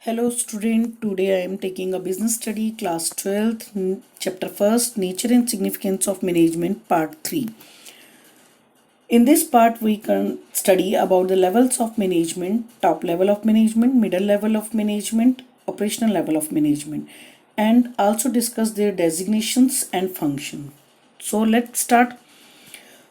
Hello student, today I am taking a business study class 12th chapter 1st Nature and Significance of Management part 3. In this part we can study about the levels of management, top level of management, middle level of management, operational level of management, and also discuss their designations and function. So let's start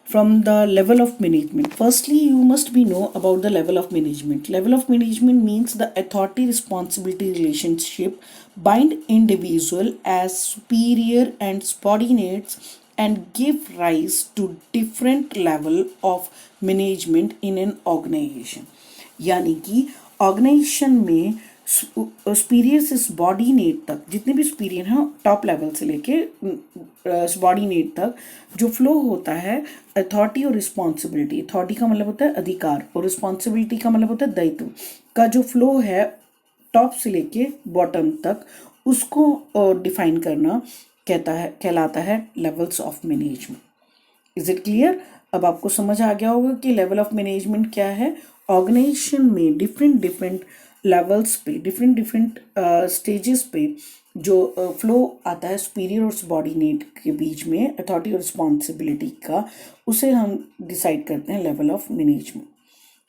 from the level of management. Firstly, you must be know about the level of management. Level of management means the authority responsibility relationship bind individual as superior and subordinates and give rise to different level of management in an organization. यानी कि organisation में superior से subordinate तक जितने भी superior हैं top level से लेके सबॉर्डिनेट तक जो फ्लो होता है अथॉरिटी और रिस्पॉन्सिबिलिटी। अथॉरिटी का मतलब होता है अधिकार और रिस्पॉन्सिबिलिटी का मतलब होता है दायित्व का जो फ्लो है टॉप से लेके बॉटम तक, उसको डिफाइन करना कहलाता है levels of management. Is it clear? अब आपको समझ आ गया होगा कि लेवल ऑफ मैनेजमेंट क्या है। ऑर्गेनाइजेशन में डिफरेंट लेवल्स पे डिफरेंट स्टेजेस पे जो फ्लो आता है सुपीरियर और सबॉर्डिनेट के बीच में अथॉरिटी और रिस्पॉन्सिबिलिटी का, उसे हम डिसाइड करते हैं लेवल ऑफ मैनेजमेंट।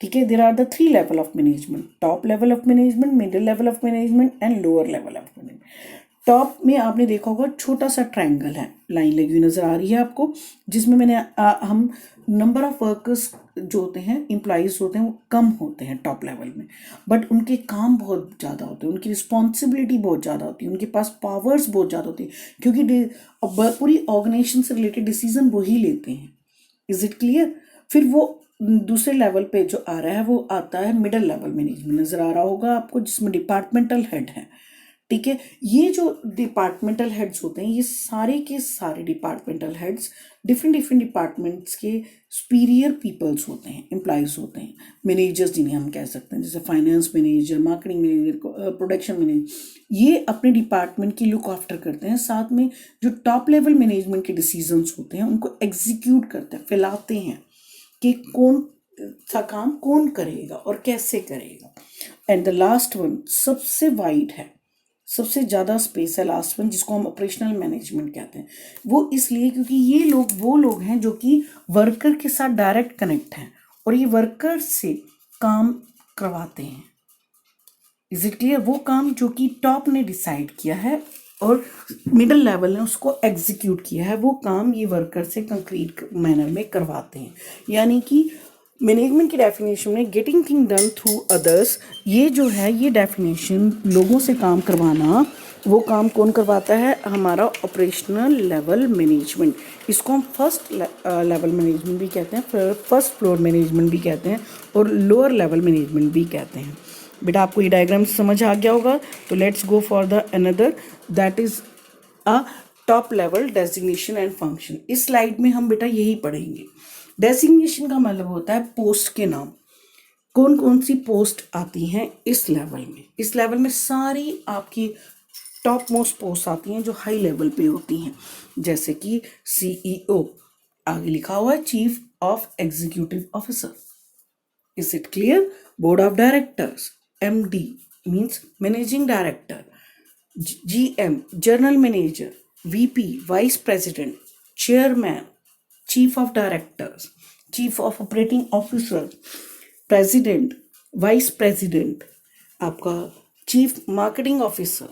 ठीक है, there are the 3 level of management: top level of management, middle level of management and lower level of management. Top में आपने देखा होगा छोटा सा ट्रायंगल है, लाइन लगी हुई नजर आ रही है आपको, जिसमें हम नंबर ऑफ वर्कर्स जो होते हैं, एम्प्लॉयज होते हैं, वो कम होते हैं टॉप लेवल में, बट उनके काम बहुत ज़्यादा होते हैं, उनकी रिस्पॉन्सिबिलिटी बहुत ज़्यादा होती है, उनके पास पावर्स बहुत ज़्यादा होती है, क्योंकि पूरी ऑर्गेनाइजेशन से रिलेटेड डिसीजन वही लेते हैं। Is it clear? फिर वो दूसरे लेवल पे जो आ रहा है वो आता है मिडिल लेवल मैनेजमेंट, नजर आ रहा होगा आपको, जिसमें डिपार्टमेंटल हेड है। ठीक है, ये जो डिपार्टमेंटल हेड्स होते हैं, ये सारे के सारे डिपार्टमेंटल हेड्स डिफरेंट डिपार्टमेंट्स के सुपीरियर पीपल्स होते हैं, एम्प्लॉयज होते हैं, मैनेजर्स जिन्हें हम कह सकते हैं, जैसे finance manager, marketing manager, production manager. ये अपने डिपार्टमेंट की लुक आफ्टर करते हैं, साथ में जो टॉप लेवल मैनेजमेंट के डिसीजंस होते हैं उनको एग्जीक्यूट करते हैं, फैलाते हैं कि कौन सा काम कौन करेगा और कैसे करेगा। एंड द लास्ट वन सबसे वाइड है, सबसे ज़्यादा स्पेस है लास्ट वन, जिसको हम ऑपरेशनल मैनेजमेंट कहते हैं। वो इसलिए क्योंकि ये लोग वो लोग हैं जो कि वर्कर के साथ डायरेक्ट कनेक्ट हैं और ये वर्कर से काम करवाते हैं। Is it clear? वो काम जो कि टॉप ने डिसाइड किया है और मिडिल लेवल ने उसको एग्जीक्यूट किया है, वो काम ये वर्कर से कंक्रीट मैनर में करवाते हैं। यानी कि मैनेजमेंट की डेफिनेशन में getting thing done through others, ये जो है ये डेफिनेशन लोगों से काम करवाना, वो काम कौन करवाता है? हमारा ऑपरेशनल लेवल मैनेजमेंट। इसको हम फर्स्ट लेवल मैनेजमेंट भी कहते हैं, फर्स्ट फ्लोर मैनेजमेंट भी कहते हैं और लोअर लेवल मैनेजमेंट भी कहते हैं। बेटा आपको ये डायग्राम समझ आ गया होगा, तो let's go for the another, that is a top level designation and function. इस स्लाइड में हम बेटा यही पढ़ेंगे। डेजिग्नेशन का मतलब होता है पोस्ट के नाम, कौन कौन सी पोस्ट आती हैं इस लेवल में। इस लेवल में सारी आपकी टॉप मोस्ट पोस्ट आती हैं जो हाई लेवल पे होती हैं, जैसे कि CEO, आगे लिखा हुआ है chief of executive officer. Is it clear? Board of directors, MD means managing director, GM general manager, VP vice president, chairman, chief of directors, chief of operating officer, president, vice president, आपका chief marketing officer,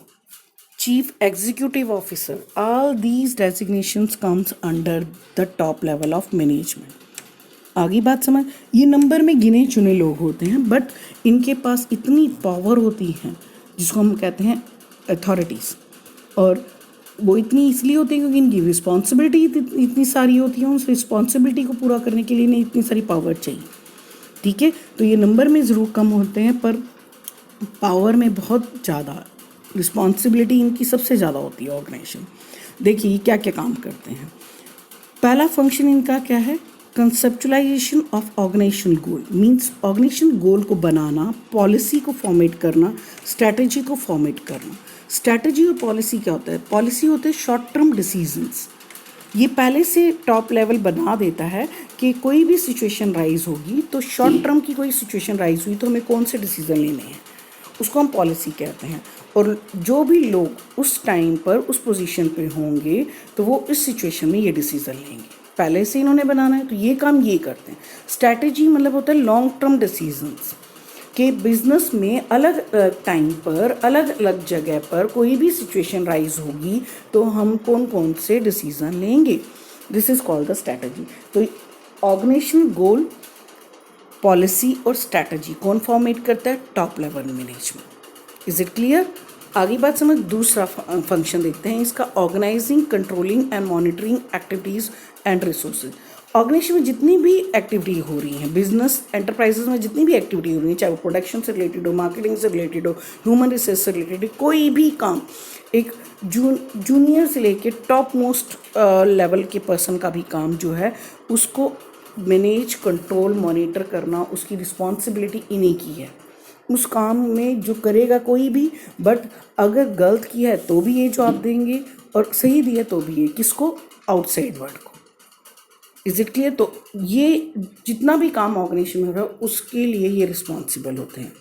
chief executive officer. All these designations comes under the top level of management. आगे बात समझ, ये number में गिने चुने लोग होते हैं, बट इनके पास इतनी पावर होती है जिसको हम कहते हैं अथॉरिटीज़, और वो इतनी इसलिए होती है क्योंकि इनकी रिस्पॉन्सिबिलिटी इतनी सारी होती है, उस रिस्पॉन्सिबिलिटी को पूरा करने के लिए इन्हें इतनी सारी पावर चाहिए। ठीक है, तो ये नंबर में ज़रूर कम होते हैं पर पावर में बहुत ज़्यादा, रिस्पॉन्सिबिलिटी इनकी सबसे ज़्यादा होती है ऑर्गेनाइजेशन। देखिए क्या क्या काम करते हैं। पहला फंक्शन इनका क्या है? Conceptualization of organization goal, means organization goal को बनाना, पॉलिसी को फॉर्मेट करना, स्ट्रैटेजी को फॉर्मेट करना। स्ट्रैटेजी और पॉलिसी क्या होता है? पॉलिसी होते हैं शॉर्ट टर्म डिसीजंस, ये पहले से टॉप लेवल बना देता है कि कोई भी सिचुएशन राइज होगी तो शॉर्ट टर्म की कोई सिचुएशन राइज हुई तो हमें कौन से डिसीजन लेने हैं, उसको हम पॉलिसी कहते हैं। और जो भी लोग उस टाइम पर उस पोजीशन पे होंगे तो वो इस सिचुएशन में ये डिसीज़न लेंगे, पहले से इन्होंने बनाना है तो ये काम ये करते हैं। स्ट्रैटेजी मतलब होता है लॉन्ग टर्म डिसीजंस कि बिजनेस में अलग टाइम पर अलग अलग जगह पर कोई भी सिचुएशन राइज होगी तो हम कौन कौन से डिसीजन लेंगे, this is called the strategy. तो ऑर्गेनाइजेशन गोल, पॉलिसी और स्ट्रैटेजी कौन फॉर्मेट करता है, top level management. Is it clear? आगे बात समझ। दूसरा फंक्शन देखते हैं इसका, organising, controlling and monitoring activities and resources. Organisation में जितनी भी एक्टिविटी हो रही है, बिजनेस एंटरप्राइजेज में जितनी भी एक्टिविटी हो रही है, चाहे वो प्रोडक्शन से रिलेटेड हो, मार्केटिंग से रिलेटेड हो, ह्यूमन रिसोर्स से रिलेटेड, कोई भी काम एक जूनियर से लेके टॉप मोस्ट लेवल के पर्सन का भी काम जो है उसको मैनेज, कंट्रोल, मॉनिटर करना उसकी रिस्पॉन्सिबिलिटी इन्हीं की है। उस काम में जो करेगा कोई भी, बट अगर गलत किया है तो भी ये जवाब देंगे और सही दिया तो भी ये, किसको, आउटसाइड वर्ल्ड को। Is it clear? तो ये जितना भी काम ऑर्गेनाइजेशन में हो रहा है उसके लिए ये रिस्पॉन्सिबल होते हैं,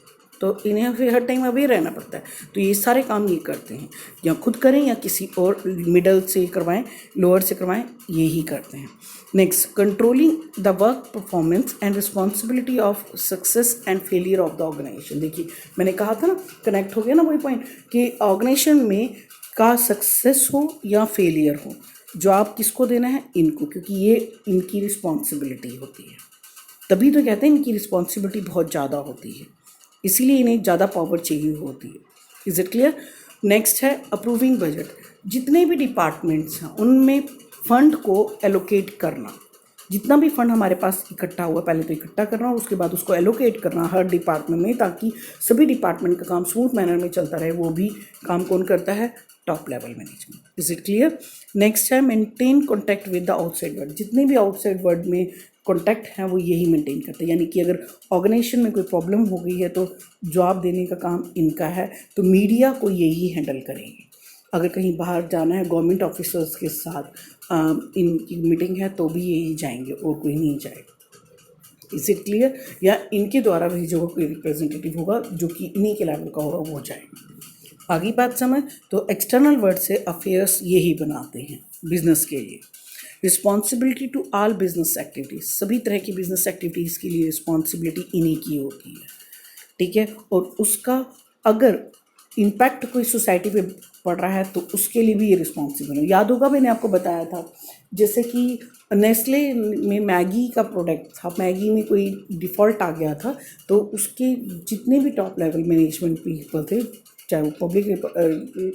तो इन्हें फिर हर टाइम अवेयर रहना पड़ता है। तो ये सारे काम ये करते हैं, या खुद करें या किसी और मिडल से करवाएं, लोअर से करवाएं, ये ही करते हैं। Next, controlling the work performance and responsibility of success and failure of the organisation. देखिए मैंने कहा था ना, कनेक्ट हो गया ना वही पॉइंट कि ऑर्गेनाइजेशन में का सक्सेस हो या फेलियर हो, जॉब किसको देना है, इनको, क्योंकि ये इनकी रिस्पॉन्सिबिलिटी होती है। तभी तो कहते हैं इनकी रिस्पॉन्सिबिलिटी बहुत ज़्यादा होती है, इसीलिए इन्हें ज़्यादा पावर चाहिए होती है। Is it clear? नेक्स्ट है अप्रूविंग बजट। जितने भी डिपार्टमेंट्स हैं उनमें फंड को एलोकेट करना, जितना भी फंड हमारे पास इकट्ठा हुआ पहले तो इकट्ठा करना, उसके बाद उसको एलोकेट करना हर डिपार्टमेंट में, ताकि सभी डिपार्टमेंट का काम स्मूथ मैनर में चलता रहे। वो भी काम कौन करता है, top level management. Is it clear? Next है maintain contact with the outside world. जितने भी आउटसाइड वर्ल्ड में कॉन्टैक्ट हैं वो यही मेंटेन करते हैं, यानी कि अगर ऑर्गेनाइजेशन में कोई प्रॉब्लम हो गई है तो जवाब देने का काम इनका है, तो मीडिया को यही हैंडल करेंगे। अगर कहीं बाहर जाना है गवर्नमेंट ऑफिसर्स के साथ इनकी मीटिंग है तो भी यही जाएंगे और कोई नहीं जाएगा। Is it clear? या इनके द्वारा भेजा हुआ कोई रिप्रेजेंटेटिव होगा जो कि इन्हीं के लेवल का होगा, वो जाएगा। आगे बात समझ। तो एक्सटर्नल वर्ड से अफेयर्स यही बनाते हैं बिजनेस के लिए। Responsibility to all business activities, सभी तरह की बिजनेस एक्टिविटीज़ के लिए रिस्पॉन्सिबिलिटी इन्हीं की होती है, ठीक है। और उसका अगर इम्पैक्ट कोई सोसाइटी पे पड़ रहा है तो उसके लिए भी ये रिस्पॉन्सिबल है। याद होगा मैंने आपको बताया था, जैसे कि नेस्ले में मैगी का प्रोडक्ट था, मैगी में कोई डिफ़ॉल्ट आ गया था, तो उसके जितने भी टॉप लेवल मैनेजमेंट पीपल थे, चाहे वो पब्लिक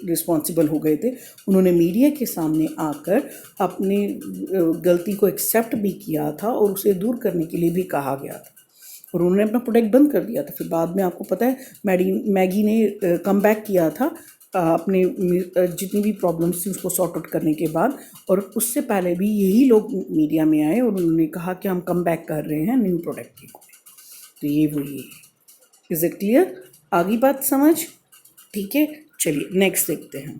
रिस्पॉन्सिबल हो गए थे, उन्होंने मीडिया के सामने आकर अपनी गलती को एक्सेप्ट भी किया था और उसे दूर करने के लिए भी कहा गया था, और उन्होंने अपना प्रोडक्ट बंद कर दिया था। फिर बाद में आपको पता है मैगी ने कम बैक किया था अपने जितनी भी प्रॉब्लम्स थी उसको सॉर्ट आउट करने के बाद, और उससे पहले भी यही लोग मीडिया में आए और उन्होंने कहा कि हम कम बैक कर रहे हैं न्यू प्रोडक्ट की। तो ये वही है। Is it clear? आगे बात समझ, ठीक है। चलिए नेक्स्ट देखते हैं,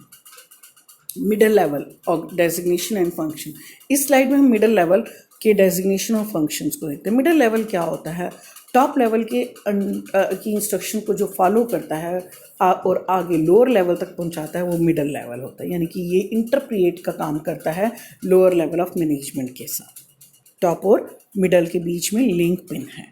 मिडल लेवल और डेजिग्नेशन एंड फंक्शन। इस स्लाइड में हम मिडल लेवल के डेजिग्नेशन और फंक्शंस को देखते हैं। मिडल लेवल क्या होता है, टॉप लेवल के की इंस्ट्रक्शन को जो फॉलो करता है और आगे लोअर लेवल तक पहुंचाता है, वो मिडल लेवल होता है, यानी कि ये इंटरप्रिएट का काम करता है लोअर लेवल ऑफ मैनेजमेंट के साथ। टॉप और मिडल के बीच में लिंक पिन है,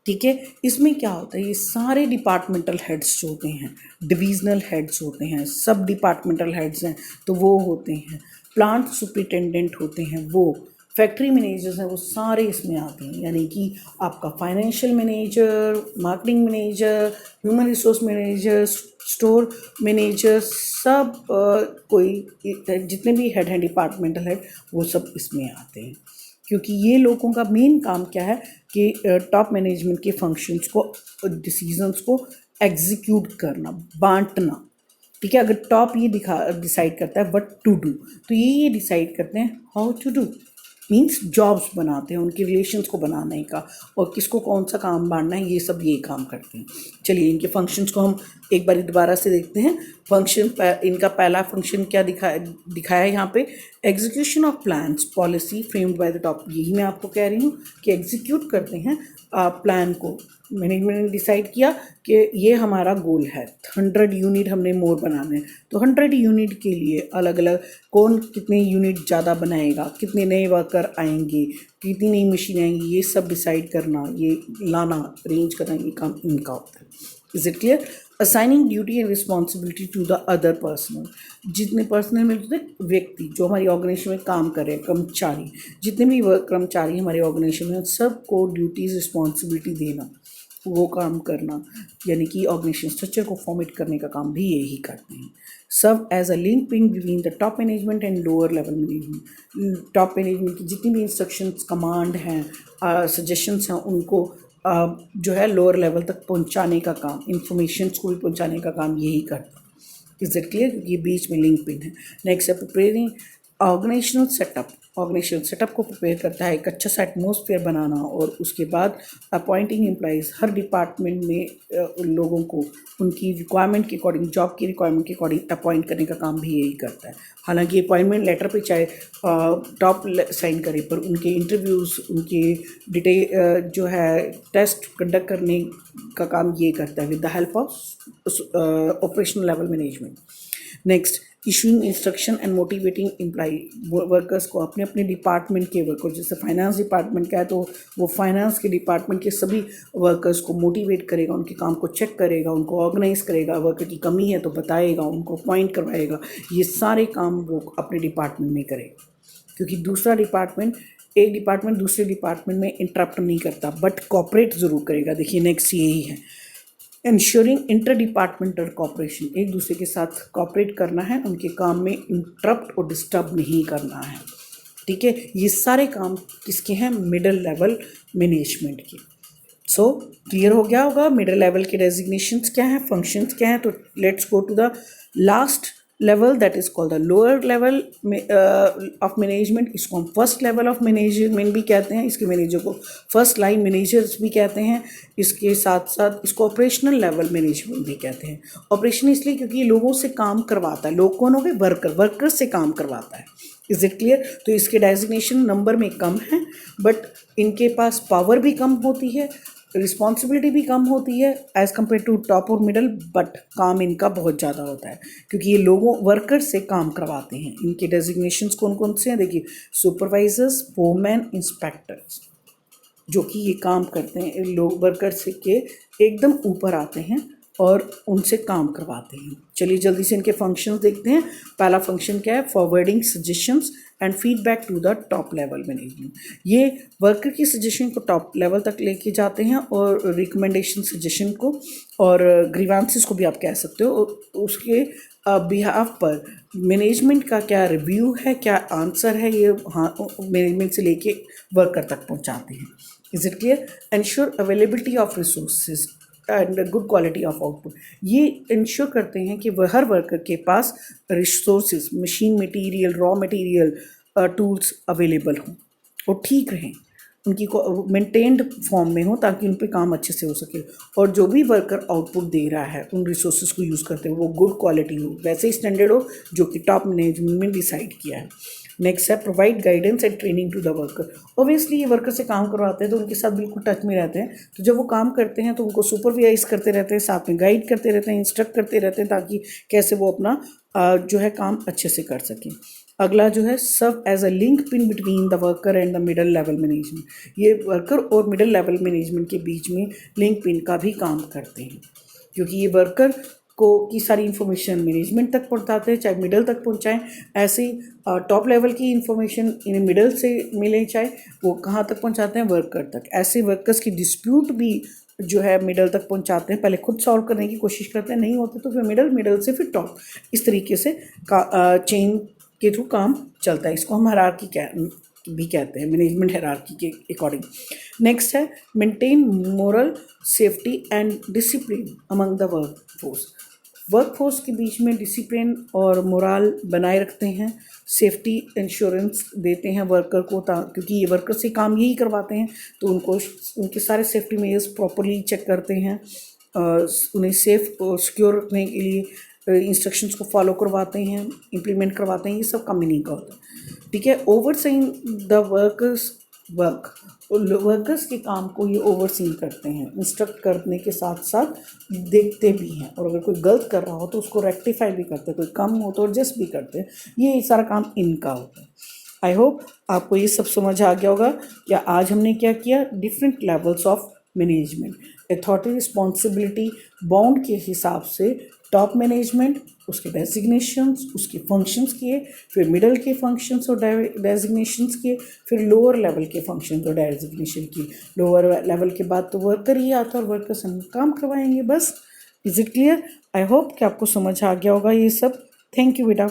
ठीक है। इसमें क्या होता है, ये सारे डिपार्टमेंटल हेड्स जो होते हैं, डिविजनल हेड्स होते हैं, सब डिपार्टमेंटल हेड्स हैं तो वो होते हैं, प्लांट सुपरिटेंडेंट होते हैं, वो फैक्ट्री मैनेजर्स हैं, वो सारे इसमें आते हैं। यानी कि आपका financial manager, marketing manager, human resource manager, store manager, सब कोई जितने भी हेड हैं डिपार्टमेंटल हेड, वो सब इसमें आते हैं। क्योंकि ये लोगों का मेन काम क्या है कि टॉप मैनेजमेंट के फंक्शंस को, डिसीजंस को एग्जीक्यूट करना, बांटना, ठीक है। अगर टॉप ये डिसाइड करता है व्हाट टू डू, तो ये डिसाइड करते हैं how to do, means jobs बनाते हैं, उनके रिलेशंस को बनाने का और किसको कौन सा काम बांटना है, ये सब ये काम करते हैं। चलिए इनके फंक्शंस को हम एक बार दोबारा से देखते हैं। फंक्शन, इनका पहला फंक्शन क्या दिखाया है यहाँ पे, execution of plans policy framed by the top. यही मैं आपको कह रही हूँ कि एग्जीक्यूट करते हैं प्लान को, मैनेजमेंट ने डिसाइड किया कि ये हमारा गोल है, 100 यूनिट हमने मोर बनाने हैं, तो 100 यूनिट के लिए अलग अलग कौन कितने यूनिट ज़्यादा बनाएगा, कितने नए वर्कर आएंगे, कितनी नई मशीन आएंगी, ये सब डिसाइड करना, ये लाना, अरेंज करना, ये काम इनका होता है। Is it clear? Assigning duty and responsibility to the other personal, जितने पर्सनल मिलते थे व्यक्ति जो हमारी ऑर्गेनाइजेशन में काम कर रहे हैं, कर्मचारी, जितने भी कर्मचारी हमारे ऑर्गेनाइजेशन में, सबको ड्यूटीज रिस्पॉन्सिबिलिटी देना, वो काम करना, यानी कि ऑर्गेनाइजेशन स्ट्रक्चर को फॉर्मेट करने का काम भी यही करते हैं। सब as a link pin between the top management and lower level management. Top management की जितनी भी इंस्ट्रक्शंस, कमांड हैं, सजेशंस हैं, उनको जो है लोअर लेवल तक पहुंचाने का काम, इंफॉर्मेशंस को भी पहुंचाने का काम यही करता है। Is it clear? क्योंकि ये बीच में लिंक पिन है। नेक्स्ट है preparing organisational setup. Organisational setup को प्रिपेयर करता है, एक अच्छा सा एटमोसफेयर बनाना, और उसके बाद अपॉइंटिंग एम्प्लॉइज़, हर डिपार्टमेंट में उन लोगों को उनकी रिक्वायरमेंट के अकॉर्डिंग, जॉब की रिक्वायरमेंट के अकॉर्डिंग अपॉइंट करने का काम भी यही करता है। हालांकि अपॉइंटमेंट लेटर पे चाहे टॉप साइन करे, पर उनके इंटरव्यूज़, उनके डिटेल जो है टेस्ट कंडक्ट करने का काम ये करता है with the help of operational level management. Next, issuing instruction and motivating employee, workers को, अपने अपने डिपार्टमेंट के वर्कर्स, जैसे फाइनेंस डिपार्टमेंट का है तो वो फाइनेंस के डिपार्टमेंट के सभी वर्कर्स को मोटिवेट करेगा, उनके काम को चेक करेगा, उनको ऑर्गेनाइज करेगा, वर्कर की कमी है तो बताएगा, उनको अपॉइंट करवाएगा, ये सारे काम वो अपने डिपार्टमेंट में करेगा। क्योंकि दूसरा डिपार्टमेंट, एक डिपार्टमेंट दूसरे डिपार्टमेंट में इंटरप्ट नहीं करता, बट कॉपरेट ज़रूर करेगा। देखिए नेक्स्ट यही है, इंश्योरिंग इंटर डिपार्टमेंटल कॉपरेशन, एक दूसरे के साथ कॉपरेट करना है, उनके काम में इंटरप्ट और डिस्टर्ब नहीं करना है। ठीक है, ये सारे काम किसके हैं? मिडिल लेवल मैनेजमेंट के। सो क्लियर हो गया होगा मिडिल लेवल के डेजिग्नेशंस क्या हैं, फंक्शंस क्या हैं। तो let's go to the last level, that is called the lower level of management. इसको हम फर्स्ट लेवल ऑफ मैनेजमेंट भी कहते हैं, इसके मैनेजर को फर्स्ट लाइन मैनेजर्स भी कहते हैं। इसके साथ साथ इसको ऑपरेशनल लेवल मैनेजमेंट भी कहते हैं। ऑपरेशन इसलिए क्योंकि ये लोगों से काम करवाता है, लोग कौन हो गए? वर्कर से काम करवाता है। Is it clear? तो इसके डेजिग्नेशन नंबर में कम है, बट इनके पास पावर भी कम होती है, रिस्पॉन्सिबिलिटी भी कम होती है एज़ कम्पेयर टू टॉप और मिडल, बट काम इनका बहुत ज़्यादा होता है क्योंकि ये लोगों वर्कर से काम करवाते हैं। इनके डेजिग्नेशंस कौन कौन से हैं? देखिए, सुपरवाइजर्स, फोरमैन, इंस्पेक्टर्स, जो कि ये काम करते हैं, लोग वर्कर से के एकदम ऊपर आते हैं और उनसे काम करवाते हैं। चलिए जल्दी से इनके फंक्शंस देखते हैं। पहला फंक्शन क्या है? Forwarding suggestions and feedback to the top level management. ये वर्कर की सजेशन को टॉप लेवल तक लेके जाते हैं और रिकमेंडेशन सजेशन को और ग्रीवांसेस को भी आप कह सकते हो, उसके बिहाफ पर मैनेजमेंट का क्या रिव्यू है, क्या आंसर है, ये हाँ मैनेजमेंट से लेके वर्कर तक पहुंचाते हैं। Is it clear? Ensure availability of resources and good quality of output. ये इंश्योर करते हैं कि वह हर वर्कर के पास resources, machine material, raw material, tools available हों और ठीक रहें, उनकी मेंटेन्ड फॉर्म में हो ताकि उन पे काम अच्छे से हो सके, और जो भी वर्कर आउटपुट दे रहा है उन रिसोर्सेज को यूज़ करते हैं वो गुड क्वालिटी हो, वैसे ही स्टैंडर्ड हो जो कि टॉप मैनेजमेंट ने डिसाइड किया है। नेक्स्ट है provide guidance and training to the worker. Obviously ये वर्कर से काम करवाते हैं तो उनके साथ बिल्कुल टच में रहते हैं, तो जब वो काम करते हैं तो उनको सुपरवाइज करते रहते हैं, साथ में गाइड करते रहते हैं, इंस्ट्रक्ट करते रहते हैं ताकि कैसे वो अपना जो है काम अच्छे से कर सकें। अगला जो है serve as a link pin between the worker and the middle level management. ये वर्कर और मिडल लेवल मैनेजमेंट के बीच में लिंक पिन का भी काम करते हैं, क्योंकि ये वर्कर को की सारी इन्फॉर्मेशन मैनेजमेंट तक पहुंचाते हैं, चाहे मिडल तक पहुंचाएं, ऐसे टॉप लेवल की इन्फॉर्मेशन इन्हें मिडल से मिले, चाहे वो कहाँ तक पहुंचाते हैं? वर्कर तक। ऐसे वर्कर्स की डिस्प्यूट भी जो है मिडल तक पहुंचाते हैं, पहले खुद सॉल्व करने की कोशिश करते हैं, नहीं होते तो फिर मिडल से फिर टॉप, इस तरीके से चेन के थ्रू काम चलता है। इसको हम हायरार्की भी कहते हैं, मैनेजमेंट हायरार्की के अकॉर्डिंग। नेक्स्ट है maintain moral safety and discipline among the workforce के बीच में डिसिप्लिन और मोरल बनाए रखते हैं, सेफ्टी इंश्योरेंस देते हैं वर्कर को, क्योंकि ये वर्कर से काम यही करवाते हैं तो उनको उनके सारे सेफ्टी मेजर्स प्रॉपरली चेक करते हैं, उन्हें सेफ और सिक्योर रखने के लिए इंस्ट्रक्शंस को फॉलो करवाते हैं, इम्प्लीमेंट करवाते हैं, ये सब काम नहीं का होता है। ठीक है, overseeing the workers work, workers के काम को ये ओवरसीन करते हैं, इंस्ट्रक्ट करने के साथ साथ देखते भी हैं, और अगर कोई गलत कर रहा हो तो उसको रेक्टिफाई भी करते हैं, कोई कम हो तो एडजस्ट भी करते हैं। ये सारा काम इनका होता है। आई होप आपको ये सब समझ आ गया होगा कि आज हमने क्या किया, different levels of management, authority responsibility bound के हिसाब से टॉप मैनेजमेंट, उसके डेजिग्नेशंस, उसके फंक्शंस किए, फिर मिडल के फंक्शंस और डेजिग्नेशंस किए, फिर लोअर लेवल के फंक्शंस और डेजिग्नेशन किए। लोअर लेवल के बाद तो वर्कर ही आता है और वर्कर से हम काम करवाएंगे बस। Is it clear? I hope कि आपको समझ आ गया होगा ये सब। थैंक यू बेटा।